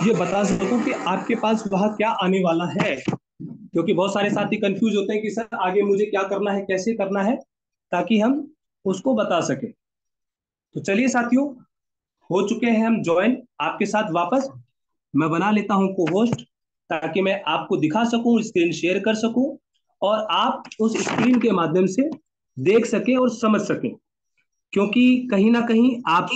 ये बता सकूं कि आपके पास वहां क्या आने वाला है। क्योंकि बहुत सारे साथी कंफ्यूज होते हैं कि सर आगे मुझे क्या करना है, कैसे करना है, ताकि हम उसको बता सके। तो चलिए साथियों, हो चुके हैं हम ज्वाइन आपके साथ वापस। मैं बना लेता हूं को होस्ट, ताकि मैं आपको दिखा सकूं, स्क्रीन शेयर कर सकूं, और आप उस स्क्रीन के माध्यम से देख सकें और समझ सकें। क्योंकि कहीं ना कहीं आप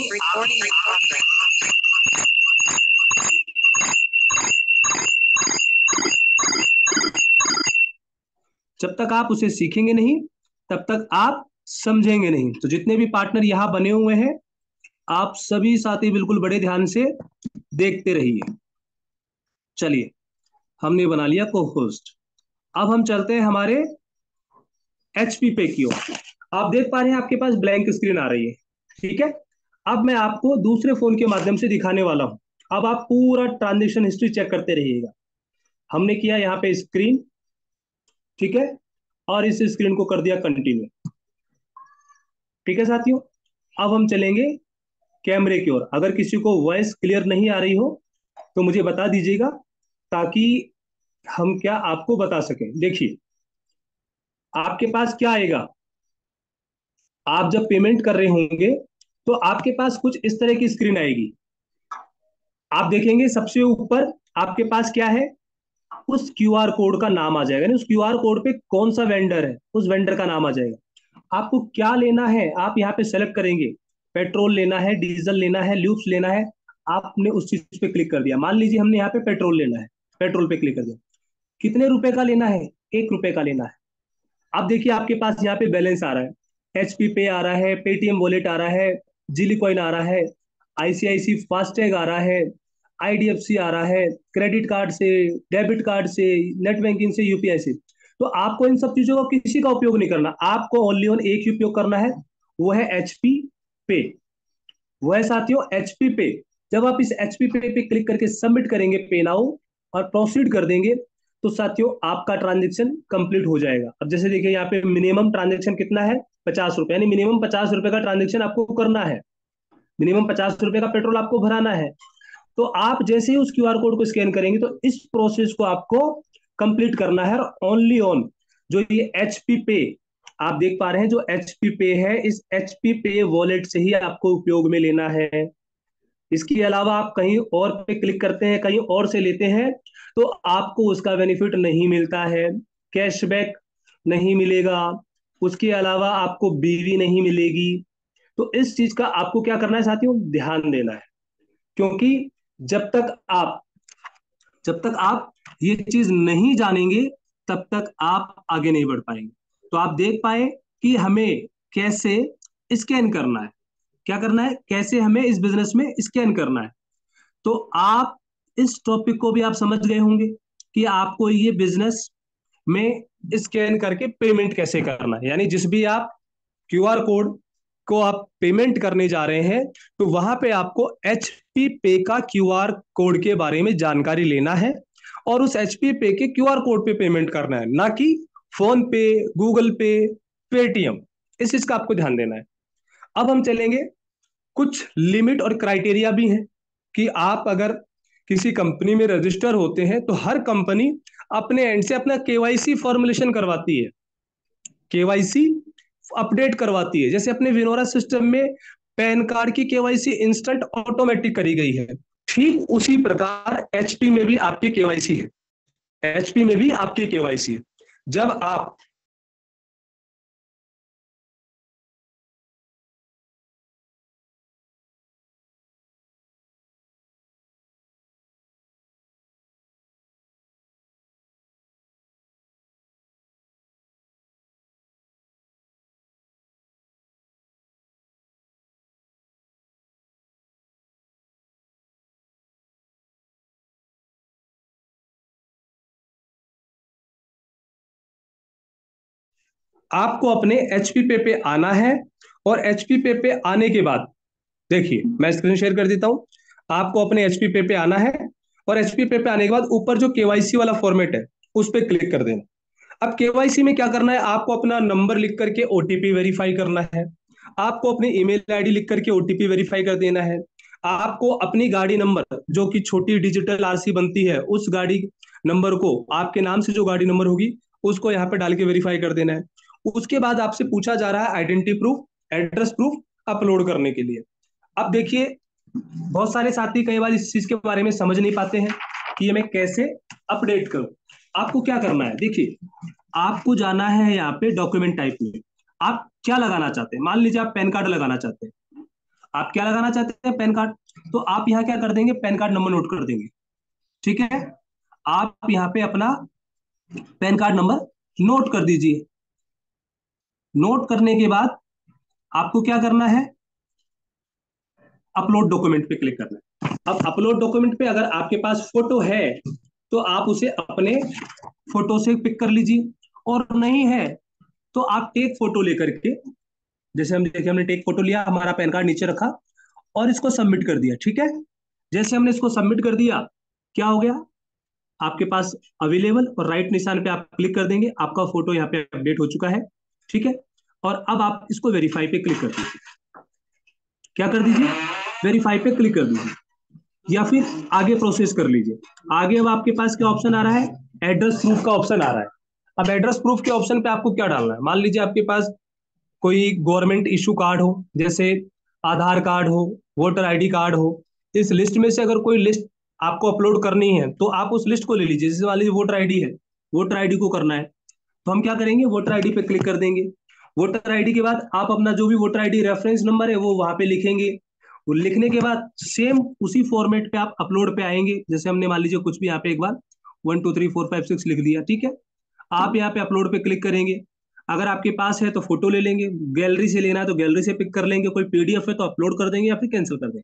जब तक आप उसे सीखेंगे नहीं, तब तक आप समझेंगे नहीं। तो जितने भी पार्टनर यहाँ बने हुए हैं, आप सभी साथी बिल्कुल बड़े ध्यान से देखते रहिए। चलिए, हमने बना लिया को होस्ट। अब हम चलते हैं हमारे एचपी पे की ओर। आप देख पा रहे हैं आपके पास ब्लैंक स्क्रीन आ रही है, ठीक है। अब मैं आपको दूसरे फोन के माध्यम से दिखाने वाला हूं। अब आप पूरा ट्रांजेक्शन हिस्ट्री चेक करते रहिएगा। हमने किया यहाँ पे स्क्रीन, ठीक है, और इस स्क्रीन को कर दिया कंटिन्यू, ठीक है साथियों। अब हम चलेंगे कैमरे की ओर। अगर किसी को वॉइस क्लियर नहीं आ रही हो तो मुझे बता दीजिएगा, ताकि हम क्या आपको बता सकें। देखिए आपके पास क्या आएगा, आप जब पेमेंट कर रहे होंगे तो आपके पास कुछ इस तरह की स्क्रीन आएगी। आप देखेंगे सबसे ऊपर आपके पास क्या है, उस क्यूआर कोड का नाम आ जाएगा, उस क्यूआर कोड पे कौन सा वेंडर है उस वेंडर का नाम आ जाएगा। आपको क्या लेना है आप यहाँ पे सेलेक्ट करेंगे, पेट्रोल लेना है, डीजल लेना है, ल्यूब्स लेना है। आपने उस चीज पे क्लिक कर दिया। मान लीजिए हमने यहाँ पे पेट्रोल लेना है, पेट्रोल पे क्लिक कर दिया। कितने रुपए का लेना है, 1 रुपए का लेना है। अब देखिए आपके पास यहाँ पे बैलेंस आ रहा है, एचपी पे आ रहा है, पेटीएम वॉलेट आ रहा है, जिली कॉइन आ रहा है, आईसीआईसी फास्टैग आ रहा है, आईडीएफसी आ रहा है, क्रेडिट कार्ड से, डेबिट कार्ड से, नेट बैंकिंग से, यूपीआई से। तो आपको इन सब चीजों का किसी का उपयोग नहीं करना, आपको ओनली ऑन एक ही उपयोग करना है, वो है एचपी पे। वो है साथियों एचपी पे। जब आप इस एचपी पे क्लिक करके सबमिट करेंगे पे नाउ और प्रोसीड कर देंगे, तो साथियों आपका ट्रांजेक्शन कंप्लीट हो जाएगा। अब जैसे देखिए यहाँ पे मिनिमम ट्रांजेक्शन कितना है, 50 रुपए, यानी मिनिमम 50 रुपए का ट्रांजेक्शन आपको करना है, मिनिमम 50 रुपए का पेट्रोल आपको भराना है। तो आप जैसे ही उस क्यूआर कोड को स्कैन करेंगे तो इस प्रोसेस को आपको कंप्लीट करना है, ओनली ऑन जो ये एचपी पे आप देख पा रहे हैं, जो एचपी पे है, इस एचपी पे वॉलेट से ही आपको उपयोग में लेना है। इसके अलावा आप कहीं और पे क्लिक करते हैं, कहीं और से लेते हैं, तो आपको उसका बेनिफिट नहीं मिलता है, कैशबैक नहीं मिलेगा, उसके अलावा आपको बीवी नहीं मिलेगी। तो इस चीज का आपको क्या करना है साथियों, ध्यान देना है। क्योंकि जब तक आप जब तक आप ये चीज नहीं जानेंगे तब तक आप आगे नहीं बढ़ पाएंगे। तो आप देख पाए कि हमें कैसे स्कैन करना है, क्या करना है, कैसे हमें इस बिजनेस में स्कैन करना है। तो आप इस टॉपिक को भी आप समझ गए होंगे कि आपको ये बिजनेस में स्कैन करके पेमेंट कैसे करना है। यानी जिस भी आप क्यूआर कोड को आप पेमेंट करने जा रहे हैं, तो वहां पे आपको एचपी पे का क्यूआर कोड के बारे में जानकारी लेना है और उस एचपी पे के क्यूआर कोड पे पेमेंट करना है, ना कि फोन पे, गूगल पे, पेटीएम। इस चीज का आपको ध्यान देना है। अब हम चलेंगे, कुछ लिमिट और क्राइटेरिया भी हैं कि आप अगर किसी कंपनी में रजिस्टर होते हैं तो हर कंपनी अपने एंड से अपना केवाईसी फॉर्मुलेशन करवाती है, केवाईसी अपडेट करवाती है। जैसे अपने विनोरा सिस्टम में पैन कार्ड की केवाईसी इंस्टेंट ऑटोमेटिक करी गई है, ठीक उसी प्रकार एचपी में भी आपकी केवाईसी है, एचपी में भी आपकी केवाईसी है। जब आप आपको अपने एचपी पे आना है, और एचपी पे आने के बाद देखिए मैं स्क्रीन शेयर कर देता हूं। आपको अपने एचपी पे आना है, और एचपी पे आने के बाद ऊपर जो केवाईसी वाला फॉर्मेट है उस पर क्लिक कर देना। अब केवाईसी में क्या करना है, आपको अपना नंबर लिख करके ओटीपी वेरीफाई करना है, आपको अपनी ईमेल आईडी लिख करके ओटीपी वेरीफाई कर देना है, आपको अपनी गाड़ी नंबर जो कि छोटी डिजिटल आरसी बनती है उस गाड़ी नंबर को, आपके नाम से जो गाड़ी नंबर होगी उसको यहाँ पे डाल के वेरीफाई कर देना है। उसके बाद आपसे पूछा जा रहा है identity proof, address proof upload करने के लिए। अब देखिए बहुत सारे साथी कई बार इस चीज के बारे में समझ नहीं पाते हैं कि ये मैं कैसे अपडेट करूं। आपको क्या करना है, देखिए आपको जाना है यहाँ पे डॉक्यूमेंट टाइप में। आप क्या लगाना चाहते हैं, मान लीजिए आप पैन कार्ड लगाना चाहते हैं, आप क्या लगाना चाहते हैं, पैन कार्ड। तो आप यहाँ क्या कर देंगे, पैन कार्ड नंबर नोट कर देंगे, ठीक है। आप यहाँ पे अपना पैन कार्ड नंबर नोट कर दीजिए। नोट करने के बाद आपको क्या करना है, अपलोड डॉक्यूमेंट पे क्लिक करना है। अब अपलोड डॉक्यूमेंट पे अगर आपके पास फोटो है तो आप उसे अपने फोटो से पिक कर लीजिए, और नहीं है तो आप टेक फोटो लेकर के, जैसे हम देखिए हमने टेक फोटो लिया, हमारा पैन कार्ड नीचे रखा और इसको सबमिट कर दिया, ठीक है। जैसे हमने इसको सबमिट कर दिया, क्या हो गया, आपके पास अवेलेबल और राइट निशान पे आप क्लिक कर देंगे, आपका फोटो यहाँ पे अपडेट हो चुका है, ठीक है। और अब आप इसको वेरीफाई पे क्लिक कर दीजिए, क्या कर दीजिए, वेरीफाई पे क्लिक कर दीजिए, या फिर आगे प्रोसेस कर लीजिए। आगे अब आपके पास क्या ऑप्शन आ रहा है, एड्रेस प्रूफ का ऑप्शन आ रहा है। अब एड्रेस प्रूफ के ऑप्शन पे आपको क्या डालना है, मान लीजिए आपके पास कोई गवर्नमेंट इशू कार्ड हो, जैसे आधार कार्ड हो, वोटर आईडी कार्ड हो, इस लिस्ट में से अगर कोई लिस्ट आपको अपलोड करनी है तो आप उस लिस्ट को ले लीजिए। जैसे मान लीजिए वोटर आईडी है, वोटर आईडी को करना है, तो हम क्या करेंगे, वोटर आईडी पे क्लिक कर देंगे। वोटर आईडी के बाद आप अपना जो भी वोटर आईडी रेफरेंस नंबर है वो वहां पे लिखेंगे। वो लिखने के बाद सेम उसी फॉर्मेट पे आप अपलोड पे आएंगे, जैसे हमने मान लीजिए कुछ भी यहाँ पे एक बार 1 2 3 4 5 6 लिख दिया, ठीक है। आप यहाँ पे अपलोड पे क्लिक करेंगे। अगर आपके पास है तो फोटो ले लेंगे, गैलरी से लेना है तो गैलरी से पिक कर लेंगे, कोई पीडीएफ है तो अपलोड कर देंगे या फिर कैंसिल कर देंगे।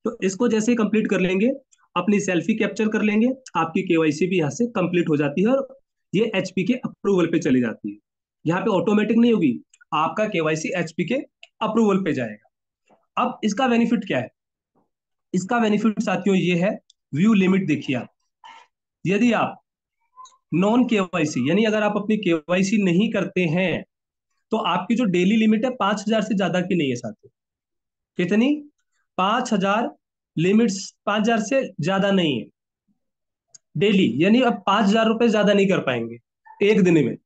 तो इसको जैसे ही कंप्लीट कर लेंगे, अपनी सेल्फी कैप्चर कर लेंगे, आपकी केवाईसी भी यहाँ से कंप्लीट हो जाती है और ये एचपी के अप्रूवल पे चली जाती है। यहाँ पे ऑटोमेटिक नहीं होगी, आपका केवाईसी एचपी के अप्रूवल पे जाएगा। अब इसका बेनिफिट क्या है, इसका बेनिफिट साथियों ये है, व्यू लिमिट देखिए आप, यदि आप नॉन केवाईसी यानी अगर आप अपनी केवाईसी नहीं करते हैं तो आपकी जो डेली लिमिट है 5,000 से ज्यादा की नहीं है साथियों। कितनी, 5,000 लिमिट्स, 5,000 से ज्यादा नहीं है डेली, यानी अब 5,000 रुपए ज्यादा नहीं कर पाएंगे एक दिन में।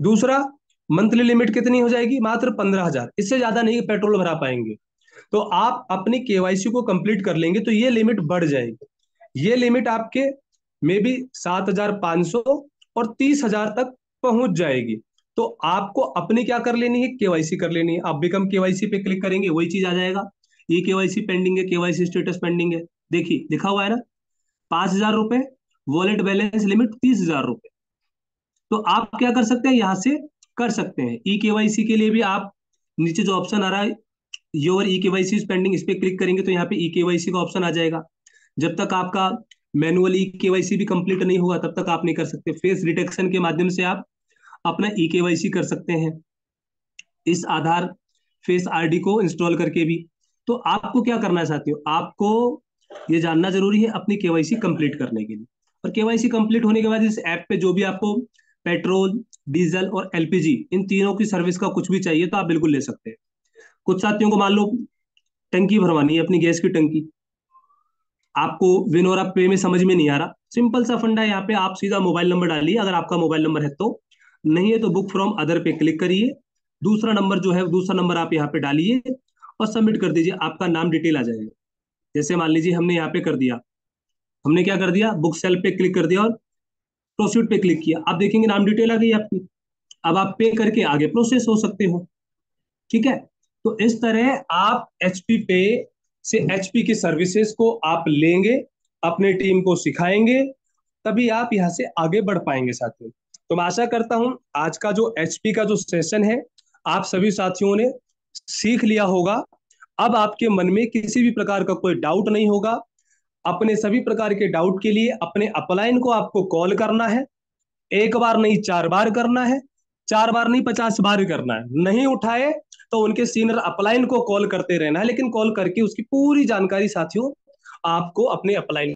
दूसरा, मंथली लिमिट कितनी हो जाएगी, मात्र 15,000, इससे ज्यादा नहीं पेट्रोल भरा पाएंगे। तो आप अपनी केवाईसी को कंप्लीट कर लेंगे तो ये लिमिट बढ़ जाएगी। ये लिमिट आपके मे बी 7,500 और 30,000 तक पहुंच जाएगी। तो आपको अपनी क्या कर लेनी है, केवाईसी कर लेनी है। आप बिकम केवाईसी पे क्लिक करेंगे, वही चीज आ जाएगा, ये केवाईसी पेंडिंग है, केवाईसी स्टेटस पेंडिंग है, देखिए लिखा हुआ है ना, 5,000 रुपए, वॉलेट बैलेंस लिमिट 30,000 रुपए। तो आप क्या कर सकते हैं, यहां से कर सकते हैं। ई केवाईसी के लिए भी आप नीचे जो ऑप्शन आ रहा है, योर ई केवाईसी पेंडिंग, इस पे क्लिक करेंगे तो यहाँ पे ई केवाईसी का ऑप्शन आ जाएगा। जब तक आपका मैनुअल ई केवाईसी भी कंप्लीट नहीं होगा तब तक आप नहीं कर सकते। फेस डिटेक्शन के माध्यम से आप अपना ई केवाईसी कर सकते हैं, इस आधार फेस आईडी को इंस्टॉल करके भी। तो आपको क्या करना है साथियों, आपको ये जानना जरूरी है अपनी केवाईसी कंप्लीट करने के लिए। और केवाईसी कंप्लीट होने के बाद इस ऐप पे जो भी आपको पेट्रोल, डीजल और एलपीजी, इन तीनों की सर्विस का कुछ भी चाहिए तो आप बिल्कुल ले सकते हैं। कुछ साथियों को मान लो टंकी भरवानी है, अपनी गैस की टंकी, आपको विनोरा पे में समझ में नहीं आ रहा, सिंपल सा फंडा है, यहाँ पे आप सीधा मोबाइल नंबर डालिए, अगर आपका मोबाइल नंबर है तो, नहीं है तो बुक फ्रॉम अदर पे क्लिक करिए, दूसरा नंबर जो है, दूसरा नंबर आप यहाँ पे डालिए और सबमिट कर दीजिए, आपका नाम डिटेल आ जाएगा। जैसे मान लीजिए हमने यहाँ पे कर दिया, हमने क्या कर दिया, बुक सेल पे क्लिक कर दिया और प्रोसीड पे क्लिक किया, आप देखेंगे नाम डिटेल आ गई आपकी। अब आप पे करके आगे प्रोसेस हो सकते हो, ठीक है। तो इस तरह आप एचपी पे से एचपी की सर्विसेज को आप लेंगे, अपने टीम को सिखाएंगे, तभी आप यहां से आगे बढ़ पाएंगे साथियों। तो मैं आशा करता हूं आज का जो एचपी का जो सेशन है, आप सभी साथियों ने सीख लिया होगा। अब आपके मन में किसी भी प्रकार का कोई डाउट नहीं होगा। अपने सभी प्रकार के डाउट के लिए अपने अपलाइन को आपको कॉल करना है, एक बार नहीं 4 बार करना है, 4 बार नहीं 50 बार करना है। नहीं उठाए तो उनके सीनियर अपलाइन को कॉल करते रहना है, लेकिन कॉल करके उसकी पूरी जानकारी साथियों आपको अपने अपलाइन